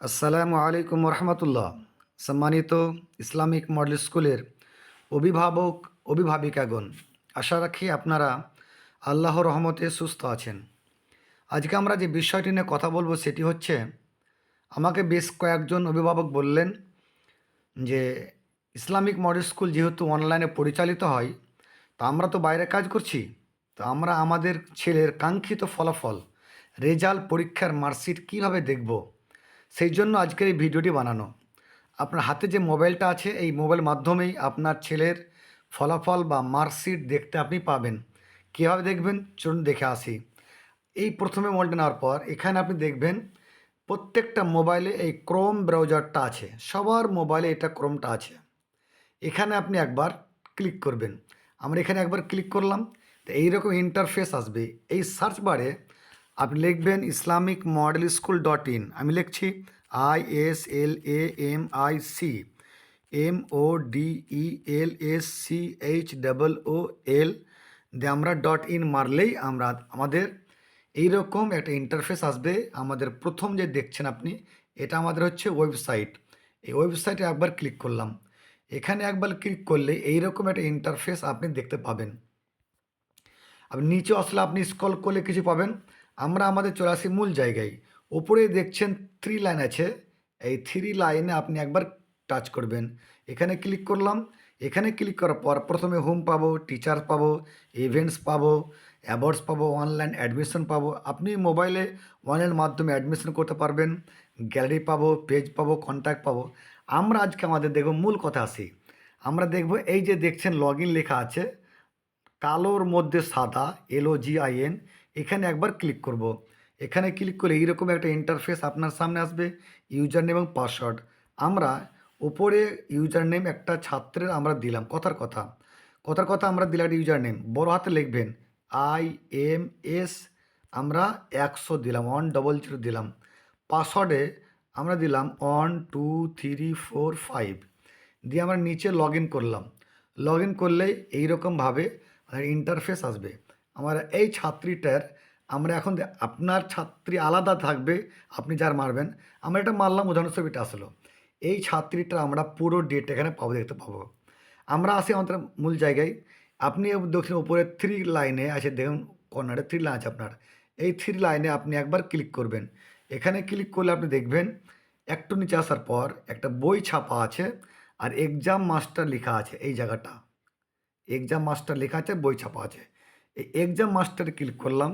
আসসালামু আলাইকুম রহমতুল্লাহ। সম্মানিত ইসলামিক মডেল স্কুলের অভিভাবক অভিভাবিকাগণ, আশা রাখি আপনারা আল্লাহর রহমতে সুস্থ আছেন। আজকে আমরা যে বিষয়টি নিয়ে কথা বলবো সেটি হচ্ছে, আমাকে বেশ কয়েকজন অভিভাবক বললেন যে ইসলামিক মডেল স্কুল যেহেতু অনলাইনে পরিচালিত হয়, তা আমরা তো বাইরে কাজ করছি, তো আমরা আমাদের ছেলের কাঙ্ক্ষিত ফলাফল রেজাল্ট পরীক্ষার মার্কশিট কীভাবে দেখব, সেই জন্য আজকের এই ভিডিওটি বানানো। আপনার হাতে যে মোবাইলটা আছে, এই মোবাইল মাধ্যমেই আপনার ছেলের ফলাফল বা মার্কশিট দেখতে আপনি পাবেন। কীভাবে দেখবেন চলুন দেখে আসি। এই প্রথমে মোবাইলটা নেওয়ার পর এখানে আপনি দেখবেন প্রত্যেকটা মোবাইলে এই ক্রোম ব্রাউজারটা আছে, সবার মোবাইলে এটা ক্রোমটা আছে। এখানে আপনি একবার ক্লিক করবেন। আমরা এখানে একবার ক্লিক করলাম, তো এইরকম ইন্টারফেস আসবে। এই সার্চ বারে আপনি লিখবেন islamicmodelSchool.in। আমি লিখছি ISLAMICMODELSCHOOL দিয়ে আমরা .in মারলেই আমাদের এইরকম একটা ইন্টারফেস আসবে। আমাদের প্রথম যে দেখছেন আপনি, এটা আমাদের হচ্ছে ওয়েবসাইট। এই ওয়েবসাইটে একবার ক্লিক করলাম। এখানে একবার ক্লিক করলে এইরকম একটা ইন্টারফেস আপনি দেখতে পাবেন। আপনি নিচে আসলে আপনি স্ক্রল করলে কিছু পাবেন। আমরা আমাদের চলে আসি মূল জায়গায়। ওপরে দেখছেন 3 লাইন আছে, এই 3 লাইনে আপনি একবার টাচ করবেন। এখানে ক্লিক করলাম। এখানে ক্লিক করার পর প্রথমে হোম পাবো, টিচার পাবো, ইভেন্টস পাবো, অ্যাওয়ার্ডস পাবো, অনলাইন অ্যাডমিশন পাবো। আপনি মোবাইলে অনলাইন মাধ্যমে অ্যাডমিশন করতে পারবেন। গ্যালারি পাবো, পেজ পাবো, কন্ট্যাক্ট পাবো। আমরা আজকে আমাদের দেখব, মূল কথা আসি। আমরা দেখব এই যে দেখছেন লগ ইন লেখা আছে কালোর মধ্যে সাদা, LOGIN, এখানে একবার ক্লিক করব। এখানে ক্লিক করলে এইরকম একটা ইন্টারফেস আপনার সামনে আসবে, ইউজার নেম এবং পাসওয়ার্ড। আমরা উপরে ইউজার নেম একটা ছাত্রের আমরা দিলাম, কথার কথা আমরা দিলাম একটা ইউজার নেম, বড় হাতে লিখবেন IMS, আমরা 100 দিলাম, 100 দিলাম। পাসওয়ার্ডে আমরা দিলাম 12345 দিয়ে আমরা নিচে লগ ইন করলাম। লগ ইন করলেই এইরকমভাবে ইন্টারফেস আসবে। আমার এই ছাত্রীটার আমরা এখন আপনার ছাত্রী আলাদা থাকবে, আপনি যার মারবেন। আমরা এটা মারলাম, উদাহরণস্বরূপ এটা আসলো। এই ছাত্রীটার আমরা পুরো ডেট এখানে পাবো, দেখতে পাবো। আমরা আসি আমাদের মূল জায়গায়। আপনি দেখছেন উপরে 3 লাইনে আছে, দেখুন কর্নারে 3 লাইন আছে আপনার। এই 3 লাইনে আপনি একবার ক্লিক করবেন। এখানে ক্লিক করলে আপনি দেখবেন একটু নিচে আসার পর একটা বই ছাপা আছে আর এক্সাম মাস্টার লেখা আছে। এই জায়গাটা এক্সাম মাস্টার লেখা আছে, বই ছাপা আছে। এই এক্সাম মাস্টারে ক্লিক করলাম।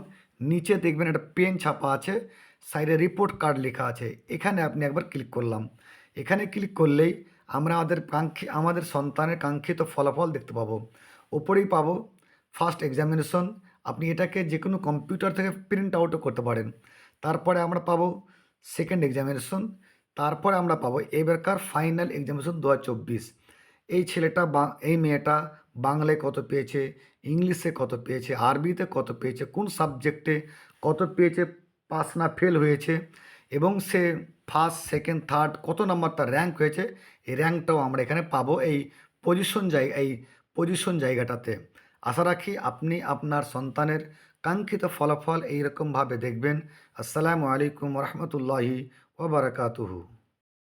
নিচে দেখবেন একটা পেন ছাপা আছে, সাইডে রিপোর্ট কার্ড লেখা আছে। এখানে আপনি একবার ক্লিক করলাম। এখানে ক্লিক করলেই আমরা আমাদের সন্তানের কাঙ্ক্ষিত ফলাফল দেখতে পাবো। ওপরেই পাবো ফার্স্ট এক্সামিনেশন। আপনি এটাকে যে কোনো কম্পিউটার থেকে প্রিন্ট আউটও করতে পারেন। তারপরে আমরা পাবো সেকেন্ড এক্সামিনেশন। তারপরে আমরা পাবো এবারকার ফাইনাল এক্সামিনেশন 2024। এই ছেলেটা এই মেয়েটা বাংলায় কত পেয়েছে, ইংলিশে কত পেয়েছে, আরবিতে কত পেয়েছে, কোন সাবজেক্টে কত পেয়েছে, পাস না ফেল হয়েছে, এবং সে ফার্স্ট সেকেন্ড থার্ড কত নাম্বার তার র্যাঙ্ক হয়েছে, এই র্যাঙ্কটাও আমরা এখানে পাবো এই পজিশন জায়গাটাতে। আশা রাখি আপনি আপনার সন্তানের কাঙ্ক্ষিত ফলাফল এইরকমভাবে দেখবেন। আসসালামু আলাইকুম রহমতুল্লাহি ওবরাকাতুহু।